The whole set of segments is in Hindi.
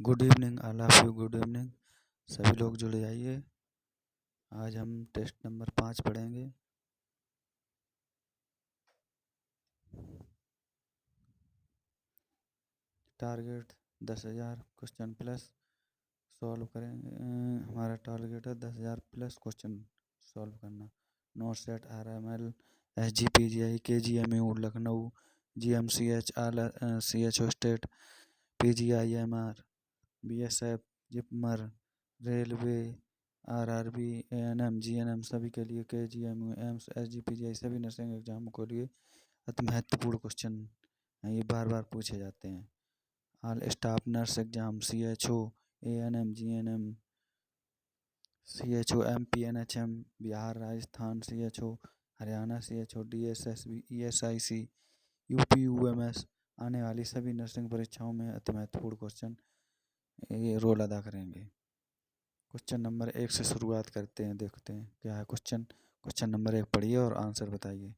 Good evening all of you. Good evening सभी लोग जुड़ जाइए। आज हम टेस्ट नंबर 5 पढ़ेंगे। टारगेट 10,000 क्वेश्चन प्लस सॉल्व करेंगे। हमारा टारगेट है 10,000 प्लस क्वेश्चन सॉल्व करना। Not set RML SGPGI KGMU Lucknow GMCH CHO state PGIMR BSF JIPMER railway RRB ANM GNM सभी के लिए KGMU एम्स SGPGI सभी नर्सिंग एग्जाम के लिए अति महत्वपूर्ण क्वेश्चन हैं। ये बार बार पूछे जाते हैं। All staff nurse exam CHO ANM GNM CHO MP NHM Bihar Rajasthan CHO Haryana CHO DSSB ESIC UP UMS आने वाली सभी नर्सिंग परीक्षाओं में अति महत्वपूर्ण क्वेश्चन ये रोल अदा करेंगे। क्वेश्चन नंबर 1 से शुरुआत करते हैं। देखते हैं क्या है क्वेश्चन नंबर 1 पढ़िए और आंसर बताइए।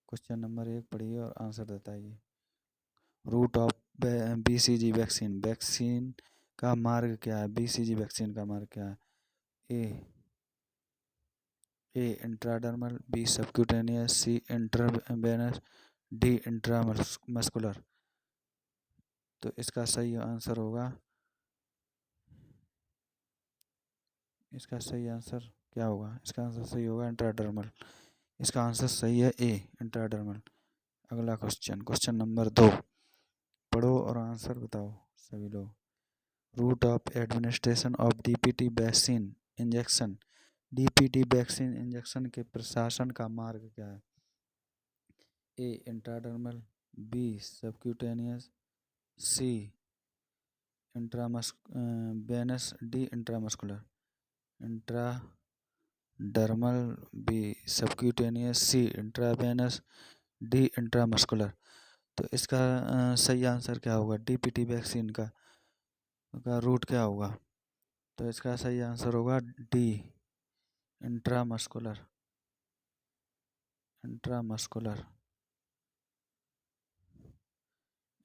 क्वेश्चन नंबर 1 पढ़िए और आंसर बताइए। रूट ऑफ BCG वैक्सीन का मार्ग क्या है? BCG वैक्सीन का मार्ग क्या है? A intradermal, B subcutaneous, C intravenous, D intramuscular. तो इसका सही आंसर क्या होगा? इसका आंसर सही होगा इंट्राडर्मल। इसका आंसर सही है ए इंट्राडर्मल। अगला क्वेश्चन नंबर 2 पढ़ो और आंसर बताओ सभी लोग। Route of administration of DPT vaccine injection. DPT vaccine injection के प्रशासन का मार्ग क्या है? A intradermal, B subcutaneous, C intravenous, D intramuscular. Intradermal, B subcutaneous, C intravenous, D intramuscular. तो इसका सही आंसर क्या होगा? DPT वैक्सीन का रूट क्या होगा? तो इसका सही आंसर होगा डी इंट्रामस्कुलर।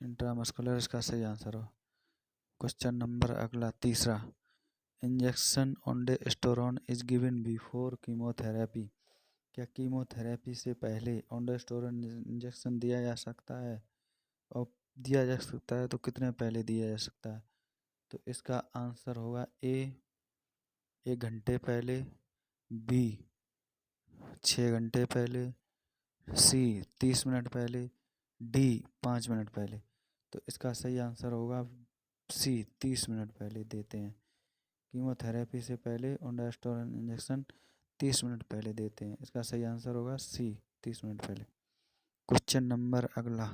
इंट्रामस्कुलर इसका सही आंसर हो। क्वेश्चन नंबर अगला तीसरा। Injection ondansetron is given before chemotherapy. क्या कीमोथेरेपी से पहले ओंडेस्टेरोन इंजेक्शन दिया जा सकता है? और दिया जा सकता है तो कितने पहले दिया जा सकता है? तो इसका आंसर होगा ए 1 घंटे पहले, बी 6 घंटे पहले, सी 30 मिनट पहले, डी 5 मिनट पहले। तो इसका सही आंसर होगा सी 30 मिनट पहले देते हैं। कीमोथेरेपी से पहले ओंडास्टोरन इंजेक्शन 30 मिनट पहले देते हैं। इसका सही आंसर होगा सी 30 मिनट पहले। क्वेश्चन नंबर अगला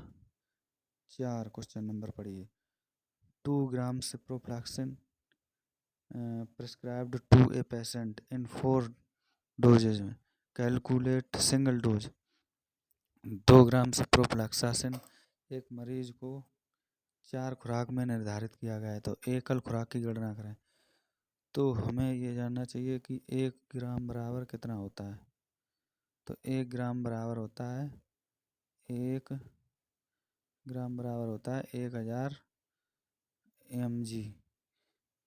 4 क्वेश्चन नंबर पढ़िए। 2 gram ciprofloxacin prescribed to a patient in 4 doses में calculate single dose. 2 gram ciprofloxacin एक मरीज को 4 खुराक में निर्धारित किया गया है। तो एकल खुराक की गणना करें। तो हमें ये जानना चाहिए कि 1 ग्राम बराबर कितना होता है। तो 1 ग्राम बराबर होता है 1000 mg।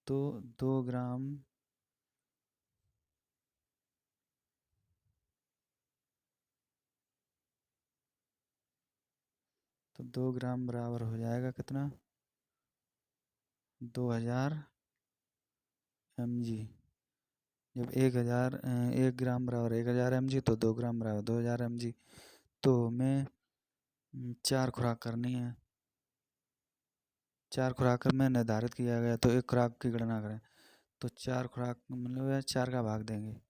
तो 2 ग्राम बराबर हो जाएगा कितना? 2000 mg। जब 1 ग्राम बराबर 1000 mg तो 2 ग्राम बराबर 2000 mg। तो हमें 4 खुराक करनी है। 4 खुराक में निर्धारित किया गया तो 1 खुराक की गणना करें। तो 4 खुराक मतलब 4 का भाग देंगे।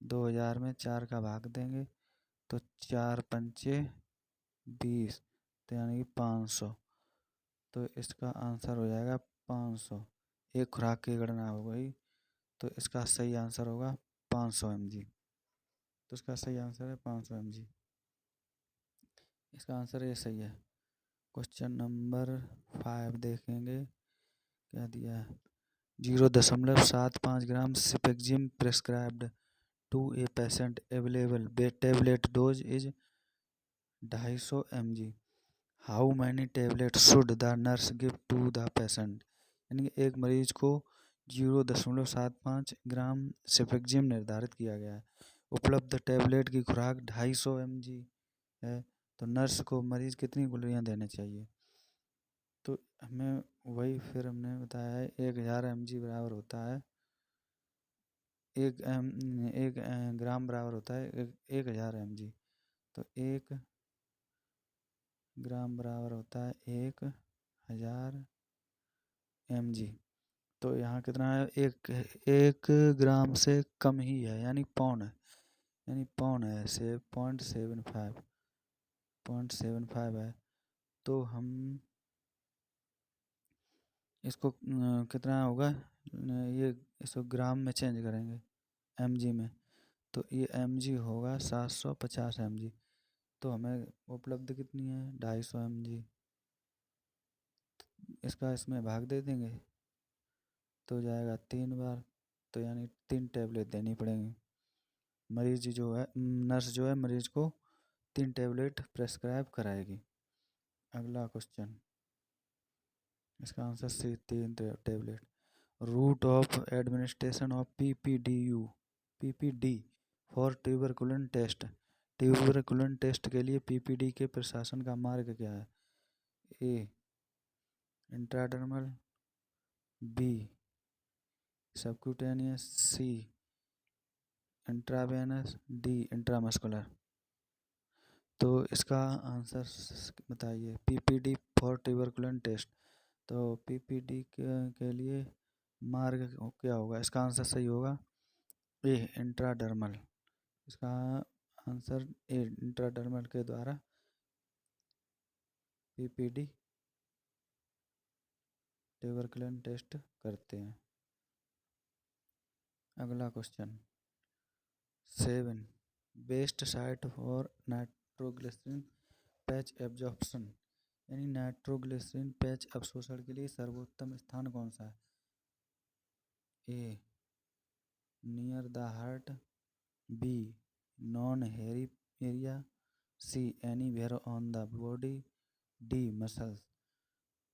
2000 में 4 का भाग देंगे तो 4 पंचे 20 तो यानी कि 500। तो इसका आंसर हो जाएगा 500। 1 खुराक की गणना हो गई तो इसका सही आंसर होगा 500 mg। तो इसका सही आंसर है 500 mg। इसका आंसर ये सही है। क्वेश्चन नंबर 5 देखेंगे क्या दिया है। 0.75 gram cefixime prescribed to a patient available tablet dose is 250 mg। How many tablet should the nurse give to the patient, यानी कि एक मरीज को 0.75 ग्राम सेफेक्जिम निर्धारित किया गया है। उपलब्ध टेबलेट की खुराक 250 mg है, तो नर्स को मरीज कितनी गोलियां देने चाहिए। तो हमें वही फिर हमने बताया है 1000 mg बराबर होता है एक ग्राम बराबर होता है 1000 mg। तो 1 ग्राम बराबर होता है 1000 mg। तो यहाँ कितना है, एक ग्राम से कम ही है, यानी पौन है, से 0.75 है। तो हम इसको कितना होगा, ये इसको ग्राम में चेंज करेंगे mg में, तो ये mg होगा 750 mg। तो हमें उपलब्ध कितनी है 250 mg, इसका इसमें भाग दे देंगे तो जाएगा 3 बार, तो यानी 3 टैबलेट देनी पड़ेंगी। मरीज जो है, नर्स जो है मरीज को 3 टैबलेट प्रेस्क्राइब कराएगी। अगला क्वेश्चन, इसका answer C 3 tablet. Route of administration of PPD for tuberculin test, tuberculin test के लिए पीपीडी के प्रशासन का मार्ग क्या है। A intradermal, B subcutaneous, C intravenous, D intramuscular. तो इसका आंसर बताइए, पीपीडी फॉर ट्यूबरकुलन टेस्ट। तो पीपीडी के लिए मार्ग क्या होगा, इसका आंसर सही होगा ए इंट्राडर्मल। इसका आंसर ए इंट्राडर्मल के द्वारा पीपीडी ट्यूबरकुलन टेस्ट करते हैं। अगला question 7, best site for nitroglycerin patch absorption, यानी नाइट्रोग्लिसरीन पैच अवशोषण के लिए सर्वोत्तम स्थान कौन सा है। A near the heart, B non hairy area, C anywhere on the body, D muscles.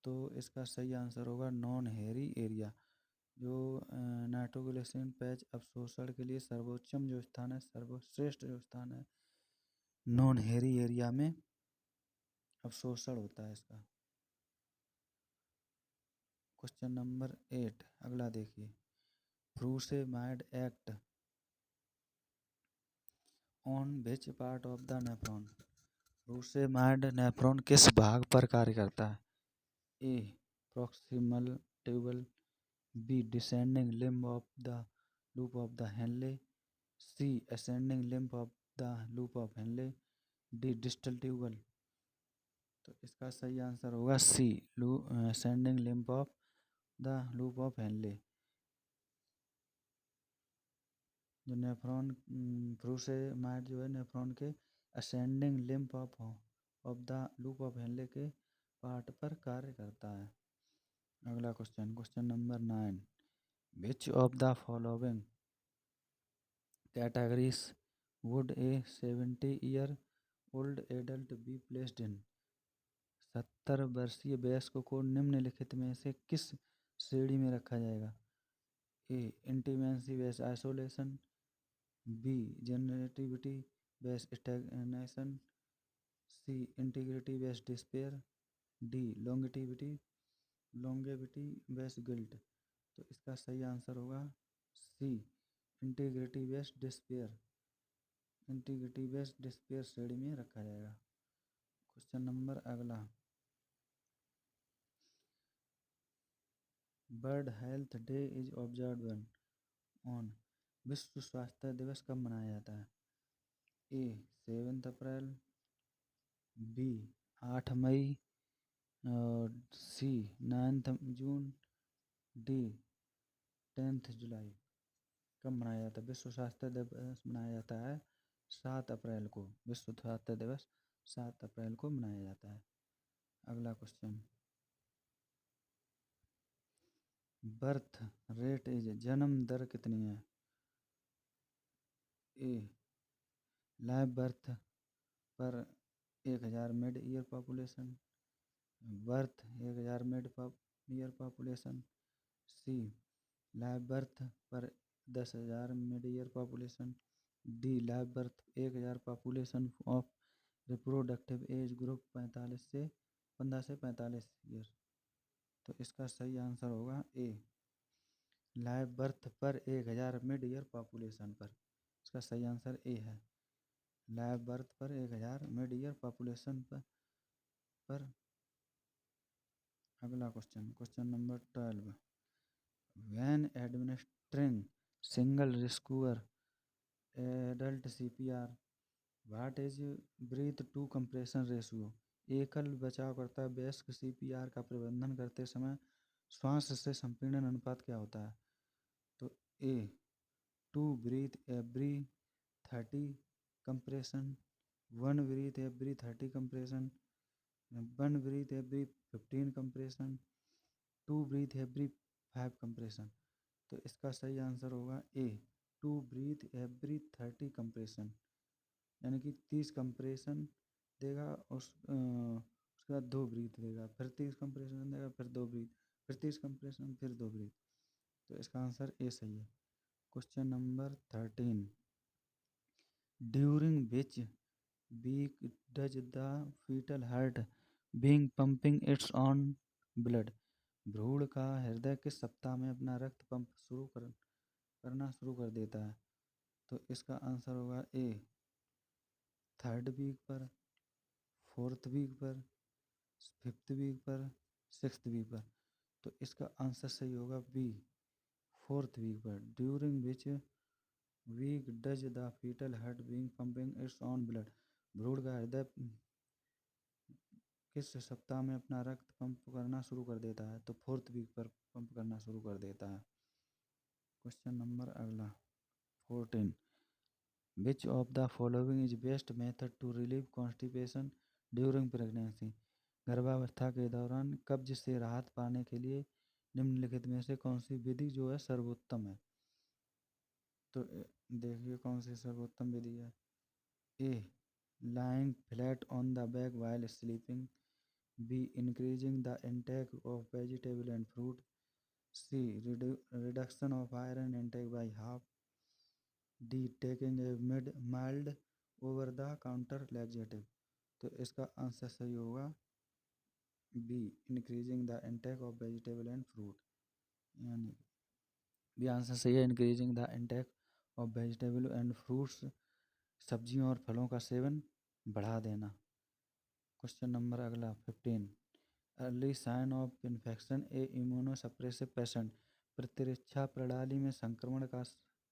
तो इसका सही आंसर होगा नॉन हेरी एरिया। जो नाइट्रोग्लिसरीन पैच अवशोषण के लिए सर्वोच्चम जो स्थान है, सर्वश्रेष्ठ जो स्थान है, नॉन हेरी एरिया में अवशोषण होता है इसका। क्वेश्चन नंबर 8, अगला देखिए, frusemide act on which part of the nephron, frusemide nephron किस भाग पर कार्य करता है। A proximal tubule, B descending limb of the loop of the Henle, C ascending limb of the loop of Henle, D distal tubule. तो इसका सही आंसर होगा C ascending limb of the loop of Henle. जो नेफ्रॉन फ्रूसेमाइड जो है नेफ्रॉन के ascending limb of the loop of Henley के पार्ट पर कार्य करता है। अगला question, question number 9, which of the following categories would a 70 year old adult be placed in, 70 वर्षीय वयस्क को निम्नलिखित में से किस श्रेणी में रखा जाएगा। A intimacy based isolation, B generativity based stagnation, C integrity based despair, D longevity based guilt. तो इसका सही आंसर होगा C integrity based despair, integrity based despair श्रेणी में रखा जाएगा। क्वेश्चन नंबर अगला, World Health Day is observe on, विश्व स्वास्थ्य दिवस कब मनाया जाता है। ए 7 अप्रैल, बी 8 मई, और सी 9 जून, डी 10 जुलाई। कब मनाया जाता है, विश्व स्वास्थ्य दिवस मनाया जाता है 7 अप्रैल को, विश्व स्वास्थ्य दिवस 7 अप्रैल को मनाया जाता है। अगला क्वेश्चन, बर्थ रेट इज, जन्म दर कितनी है। ए live birth per 1000 mid year population, birth 1000 mid year population. C live birth per 10,000 mid year population. D live birth 1000 population of reproductive age group 15 से 45 ईयर। तो इसका सही आंसर होगा ए, live birth per 1000 mid year population पर। इसका सही आंसर ए है, live birth per 1000 mid year population पर। अगला question number 12। When administering single rescuer adult CPR what is breath to compression ratio. एकल बचावकर्ता वयस्क CPR का प्रबंधन करते समय श्वास से संपीड़न अनुपात क्या होता है। तो A 2 breath every 30 compression, 1 breath every 30 compression, 1 breath every 15 compression, 2 breath every 5 compression. तो इसका सही आंसर होगा ए 2 ब्रीथ एवरी 30 कंप्रेशन, यानी कि 30 कंप्रेशन देगा उसके बाद 2 ब्रीथ देगा, फिर 30 कंप्रेशन देगा, फिर 2 ब्रीथ, फिर 30 कंप्रेशन, फिर 2 ब्रीथ। तो इसका आंसर ए सही है। Question number 13। During which week does the fetal heart being pumping its own blood. भ्रूण का हृदय किस सप्ताह में अपना रक्त पंप करना शुरू कर देता है। तो इसका आंसर होगा ए 3rd वीक पर, 4th वीक पर, 5th वीक पर, 6th वीक पर। तो इसका आंसर सही होगा बी 4th वीक पर। During which week does the fetal heart being pumping its own blood. भ्रूण का हृदय किस सप्ताह में अपना रक्त पंप करना शुरू कर देता है। तो 4th वीक पर पंप करना शुरू कर देता है। क्वेश्चन नंबर अगला 14। Which of the following is best method to relieve constipation during pregnancy. गर्भावस्था के दौरान कब्ज से राहत पाने के लिए निम्नलिखित में से कौन सी विधि जो है सर्वोत्तम है। तो देखिए कौन सी सर्वोत्तम विधि है। ए lying flat on the back while sleeping, B increasing the intake of vegetable and fruit, C reduction of iron intake by half, D taking a mild over the counter laxative। तो इसका आंसर सही होगा be increasing the intake of vegetable and fruit, यानी बी आंसर सही है, increasing the intake of vegetable and fruits, सब्जियों और फलों का सेवन बढ़ा देना। क्वेश्चन नंबर अगला 15। Early sign of infection A immunosuppressive patient. प्रतिरक्षा प्रणाली में संक्रमण का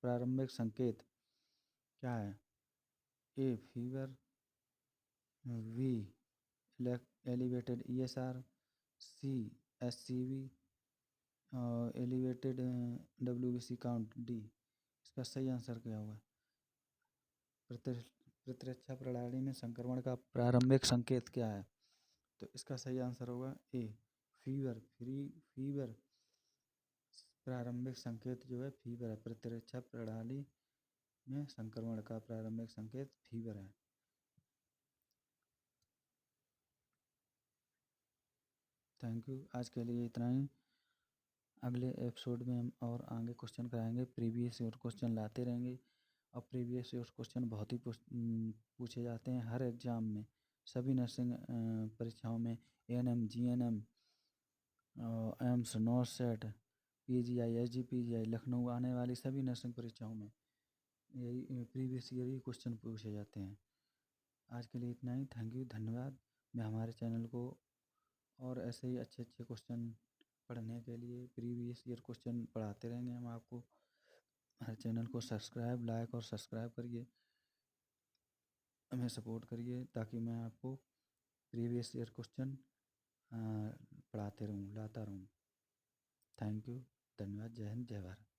प्रारंभिक संकेत क्या है। A fever, B elevated ESR, C SCV, elevated WBC count, D. इसका सही आंसर क्या होगा। प्रतिरक्षा प्रणाली में संक्रमण का प्रारंभिक संकेत क्या है। तो इसका सही आंसर होगा ए फीवर। प्रारंभिक संकेत जो है फीवर है। प्रतिरक्षा प्रणाली में संक्रमण का प्रारंभिक संकेत फीवर है। थैंक यू, आज के लिए इतना ही। अगले एपिसोड में हम और आगे क्वेश्चन कराएंगे, प्रीवियस ईयर क्वेश्चन लाते रहेंगे। और प्रीवियस ईयर क्वेश्चन बहुत ही पूछे जाते हैं हर एग्ज़ाम में, सभी नर्सिंग परीक्षाओं में, ANM GNM AIIMS नॉर्सेट PGI SGPGI Lucknow आने वाली सभी नर्सिंग परीक्षाओं में यही प्रीवियस ईयर ही क्वेश्चन पूछे जाते हैं। आज के लिए इतना ही, थैंक यू, धन्यवाद। मैं हमारे चैनल को और ऐसे ही अच्छे अच्छे क्वेश्चन पढ़ने के लिए प्रीवियस ईयर क्वेश्चन पढ़ाते रहेंगे हम आपको। हर चैनल को सब्सक्राइब, लाइक और सब्सक्राइब करिए, हमें सपोर्ट करिए ताकि मैं आपको प्रीवियस ईयर क्वेश्चन पढ़ाते रहूँ, लाता रहूँ। थैंक यू, धन्यवाद, जय हिंद, जय भारत।